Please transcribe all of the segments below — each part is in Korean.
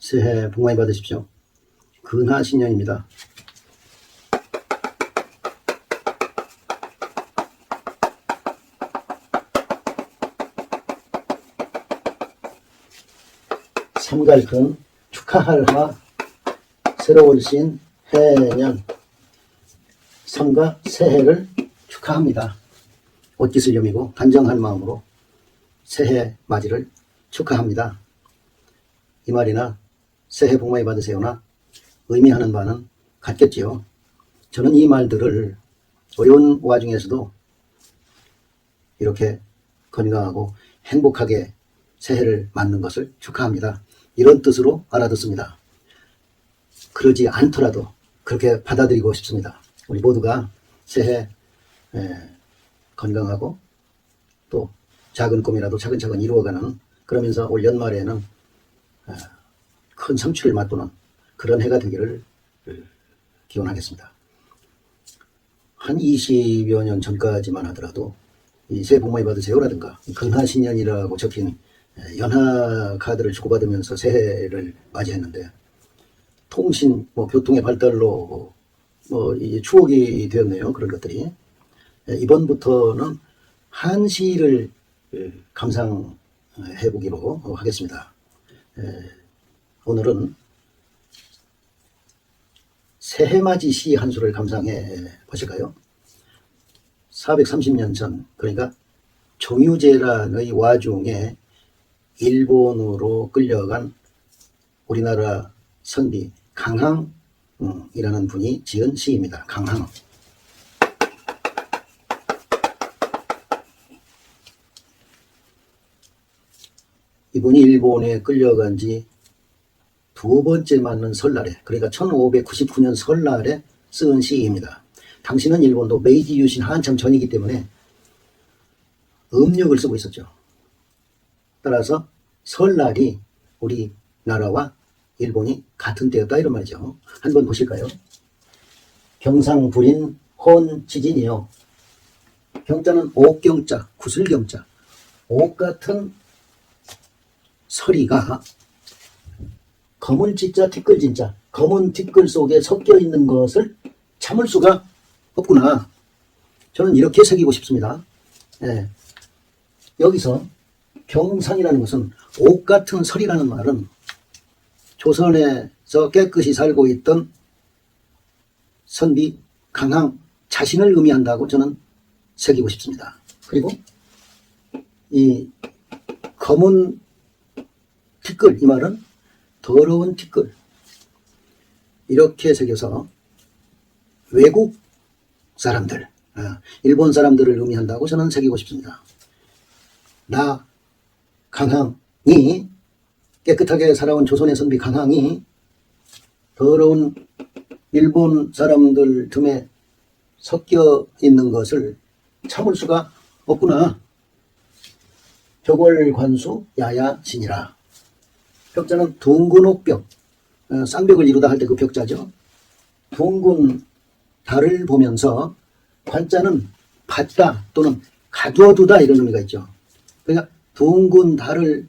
새해 복 많이 받으십시오. 근하신년입니다. 삼갈근 축하할 하 새로 올신 해년 삼가 새해를 축하합니다. 옷깃을염이고 단정한 마음으로 새해 맞이를 축하합니다. 이 말이나 새해 복 많이 받으세요나 의미하는 바는 같겠지요. 저는 이 말들을 어려운 와중에서도 이렇게 건강하고 행복하게 새해를 맞는 것을 축하합니다. 이런 뜻으로 알아듣습니다. 그러지 않더라도 그렇게 받아들이고 싶습니다. 우리 모두가 새해 건강하고 또 작은 꿈이라도 차근차근 이루어가는, 그러면서 올 연말에는 큰 성취를 맛보는 그런 해가 되기를 기원하겠습니다. 한 20여 년 전까지만 하더라도 이 새해 복 많이 받으세요라든가 근하신년이라고 적힌 연하 카드를 주고받으면서 새해를 맞이했는데, 통신, 교통의 발달로 이제 추억이 되었네요. 그런 것들이. 이번부터는 한시를 감상해 보기로 하겠습니다. 오늘은 새해맞이 시 한 수를 감상해 보실까요? 430년 전, 그러니까 정유재란의 와중에 일본으로 끌려간 우리나라 선비 강항이라는 분이 지은 시입니다. 강항. 이분이 일본에 끌려간 지 두 번째 맞는 설날에, 그러니까 1599년 설날에 쓴 시입니다. 당시는 일본도 메이지 유신 한참 전이기 때문에 음력을 쓰고 있었죠. 따라서 설날이 우리나라와 일본이 같은 때였다, 이런 말이죠. 한번 보실까요? 경상불인 혼지진이요. 경자는 옥경자, 구슬경자. 옥 같은 서리가 검은 지자 티끌 진자, 검은 티끌 속에 섞여 있는 것을 참을 수가 없구나. 저는 이렇게 새기고 싶습니다. 여기서 경상이라는 것은 옥 같은 설이라는 말은 조선에서 깨끗이 살고 있던 선비 강항 자신을 의미한다고 저는 새기고 싶습니다. 그리고 이 검은 티끌, 이 말은 더러운 티끌, 이렇게 새겨서 외국 사람들, 일본 사람들을 의미한다고 저는 새기고 싶습니다. 나 강항이, 깨끗하게 살아온 조선의 선비 강항이 더러운 일본 사람들 틈에 섞여 있는 것을 참을 수가 없구나. 벽월관수 야야신이라. 벽자는 둥근 옥벽, 쌍벽을 이루다 할 때 그 벽자죠. 둥근 달을 보면서 관자는 받다 또는 가두어두다, 이런 의미가 있죠. 그러니까 둥근 달을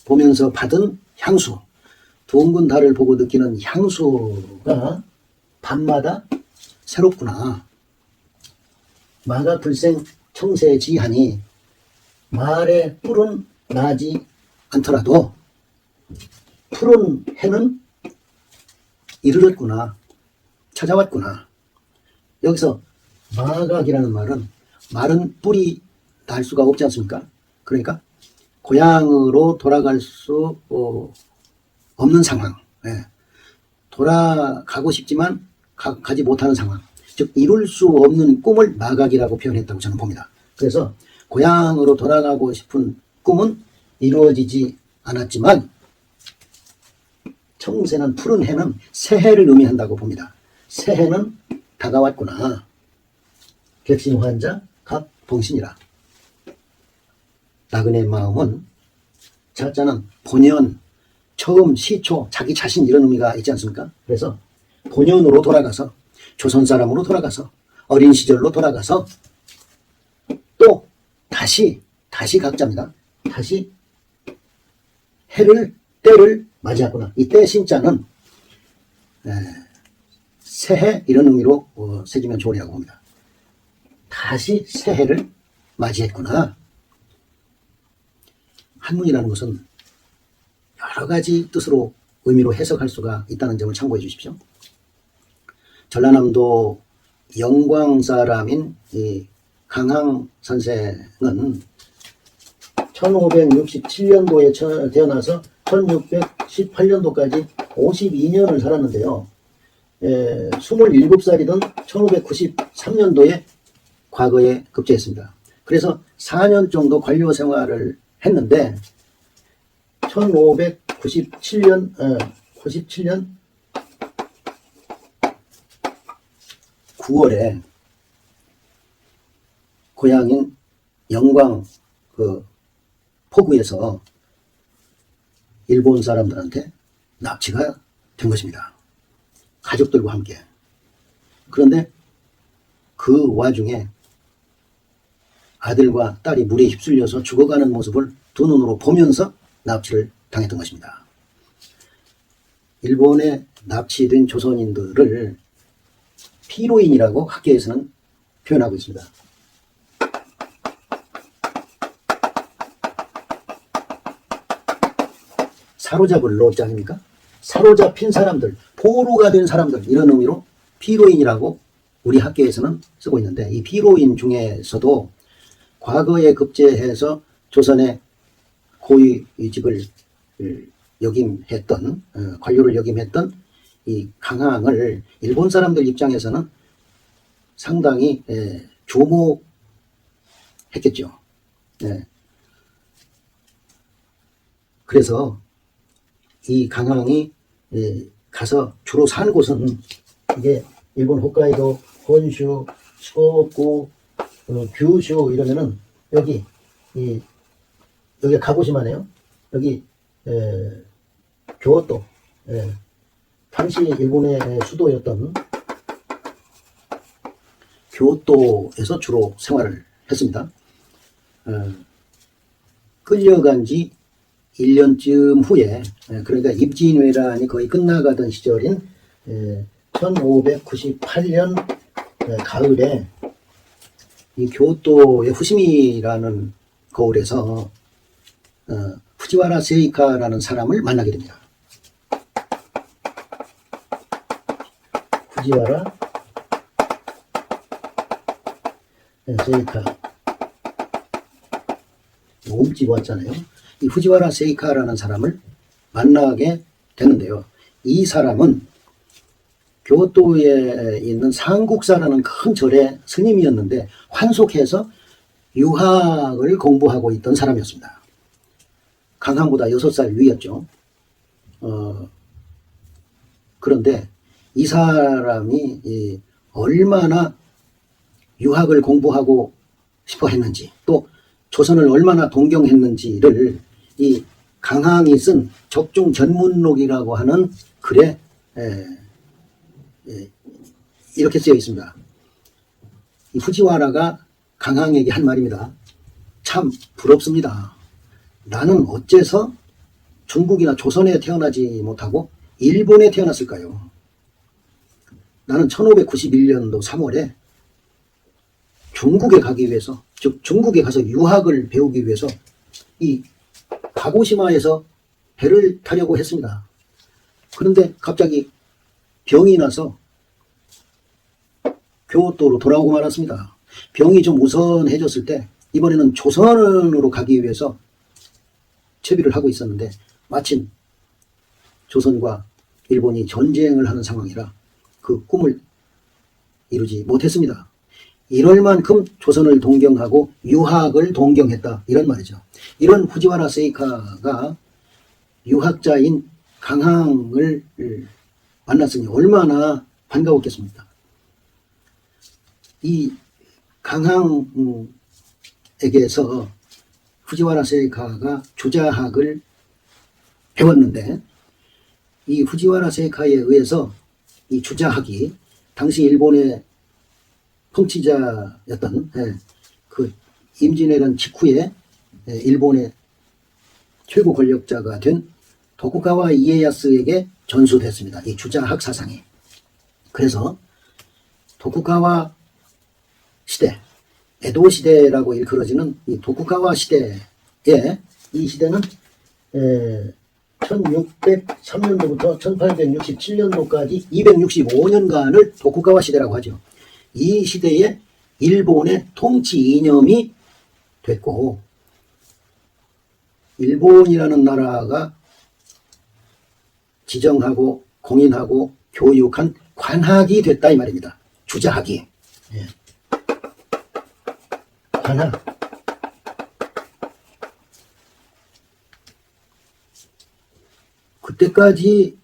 보면서 받은 향수, 둥근 달을 보고 느끼는 향수가 밤마다 새롭구나. 마가 불생 청세지하니, 말의 뿔은 나지 않더라도 푸른 해는 이르렀구나, 찾아왔구나. 여기서 마각이라는 말은 마른 뿔이 날 수가 없지 않습니까? 그러니까 고향으로 돌아갈 수 없는 상황, 돌아가고 싶지만 가지 못하는 상황, 즉 이룰 수 없는 꿈을 마각이라고 표현했다고 저는 봅니다. 그래서 고향으로 돌아가고 싶은 꿈은 이루어지지 않았지만 청새는, 푸른 해는 새해를 의미한다고 봅니다. 새해는 다가왔구나. 객신환자 갑봉신이라. 나그네의 마음은, 자자는 본연, 처음, 시초, 자기 자신, 이런 의미가 있지 않습니까? 그래서 본연으로 돌아가서, 조선 사람으로 돌아가서, 어린 시절로 돌아가서 또 다시 각자입니다. 다시 때를 맞이했구나. 이때 신자는 새해 이런 의미로 새기면 좋으리라고 봅니다. 다시 새해를 맞이했구나. 한문이라는 것은 여러 가지 뜻으로 의미로 해석할 수가 있다는 점을 참고해 주십시오. 전라남도 영광 사람인 이 강항 선생은 1567년도에 태어나서 1618년도까지 52년을 살았는데요. 27살이던 1593년도에 과거에 급제했습니다. 그래서 4년 정도 관료 생활을 했는데 1597년 9월에 고향인 영광 포구에서 일본 사람들한테 납치가 된 것입니다. 가족들과 함께. 그런데 그 와중에 아들과 딸이 물에 휩쓸려서 죽어가는 모습을 두 눈으로 보면서 납치를 당했던 것입니다. 일본에 납치된 조선인들을 피로인이라고 학계에서는 표현하고 있습니다. 사로잡을 로자 아닙니까? 사로잡힌 사람들, 포로가 된 사람들 이런 의미로 피로인이라고 우리 학계에서는 쓰고 있는데 이 피로인 중에서도 과거에 급제해서 조선의 고위직을 역임했던 관료를 역임했던 이 강항을 일본 사람들 입장에서는 상당히 조목했겠죠. 그래서 이 강항이 가서 주로 산 곳은 이게 일본 홋카이도, 혼슈, 시코쿠, 규슈 이러면은 여기 가보시면요. 여기 교토 당시 일본의 수도였던 교토에서 주로 생활을 했습니다. 끌려간 지 1년쯤 후에 그러니까 입진왜란이 거의 끝나가던 시절인 1598년 가을에 이 교토의 후시미라는 거울에서 후지와라 세이카라는 사람을 만나게 됩니다. 후지와라 세이카 몸집 왔잖아요. 이 후지와라 세이카라는 사람을 만나게 되는데요. 이 사람은 교토에 있는 상국사라는 큰 절의 스님이었는데 환속해서 유학을 공부하고 있던 사람이었습니다. 강항보다 6살 위였죠. 그런데 이 사람이 얼마나 유학을 공부하고 싶어 했는지 또 조선을 얼마나 동경했는지를 이 강항이 쓴 적중 전문록이라고 하는 글에 이렇게 쓰여 있습니다. 이 후지와라가 강항에게 한 말입니다. 참 부럽습니다. 나는 어째서 중국이나 조선에 태어나지 못하고 일본에 태어났을까요? 나는 1591년도 3월에 중국에 가기 위해서, 즉 중국에 가서 유학을 배우기 위해서 이 가고시마에서 배를 타려고 했습니다. 그런데 갑자기 병이 나서 교토로 돌아오고 말았습니다. 병이 좀 우선해졌을 때 이번에는 조선으로 가기 위해서 채비를 하고 있었는데 마침 조선과 일본이 전쟁을 하는 상황이라 그 꿈을 이루지 못했습니다. 이럴 만큼 조선을 동경하고 유학을 동경했다 이런 말이죠. 이런 후지와라 세이카가 유학자인 강항을 만났으니 얼마나 반가웠겠습니까? 이 강항에게서 후지와라 세이카가 주자학을 배웠는데 이 후지와라 세이카에 의해서 이 주자학이 당시 일본의 통치자였던 그 임진왜란 직후에 일본의 최고 권력자가 된 도쿠가와 이에야스에게 전수됐습니다. 이 주자학 사상이. 그래서 도쿠가와 시대, 에도 시대라고 일컬어지는 이 도쿠가와 시대에, 이 시대는 1603년도부터 1867년도까지 265년간을 도쿠가와 시대라고 하죠. 이 시대에 일본의 통치 이념이 됐고, 일본이라는 나라가 지정하고 공인하고 교육한 관학이 됐다 이 말입니다. 주자학이. 예. 관학. 그때까지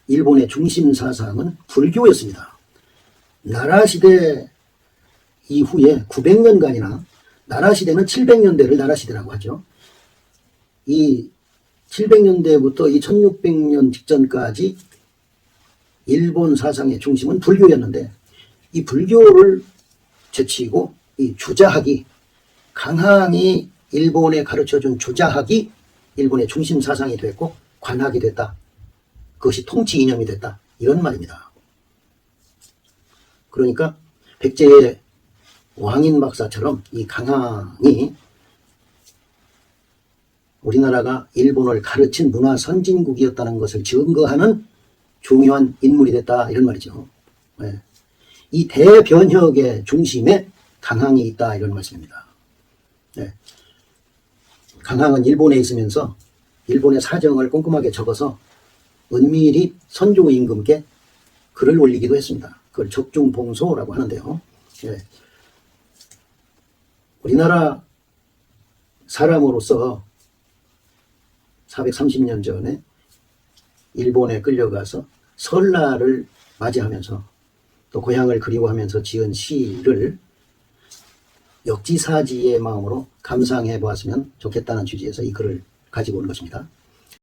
일본의 중심 사상은 불교였습니다. 나라시대 이후에 900년간이나, 나라시대는 700년대를 나라시대라고 하죠. 이 700년대부터 이 1600년 직전까지 일본 사상의 중심은 불교였는데, 이 불교를 제치고 이 주자학이, 강항이 일본에 가르쳐준 주자학이 일본의 중심 사상이 됐고 관학이 됐다. 그것이 통치 이념이 됐다. 이런 말입니다. 그러니까 백제의 왕인 박사처럼 이 강항이 우리나라가 일본을 가르친 문화 선진국이었다는 것을 증거하는 중요한 인물이 됐다. 이런 말이죠. 네. 이 대변혁의 중심에 강항이 있다. 이런 말씀입니다. 네. 강항은 일본에 있으면서 일본의 사정을 꼼꼼하게 적어서 은밀히 선조 임금께 글을 올리기도 했습니다. 그걸 적중봉소라고 하는데요. 네. 우리나라 사람으로서 430년 전에 일본에 끌려가서 설날을 맞이하면서 또 고향을 그리워하면서 지은 시를 역지사지의 마음으로 감상해 보았으면 좋겠다는 취지에서 이 글을 가지고 온 것입니다.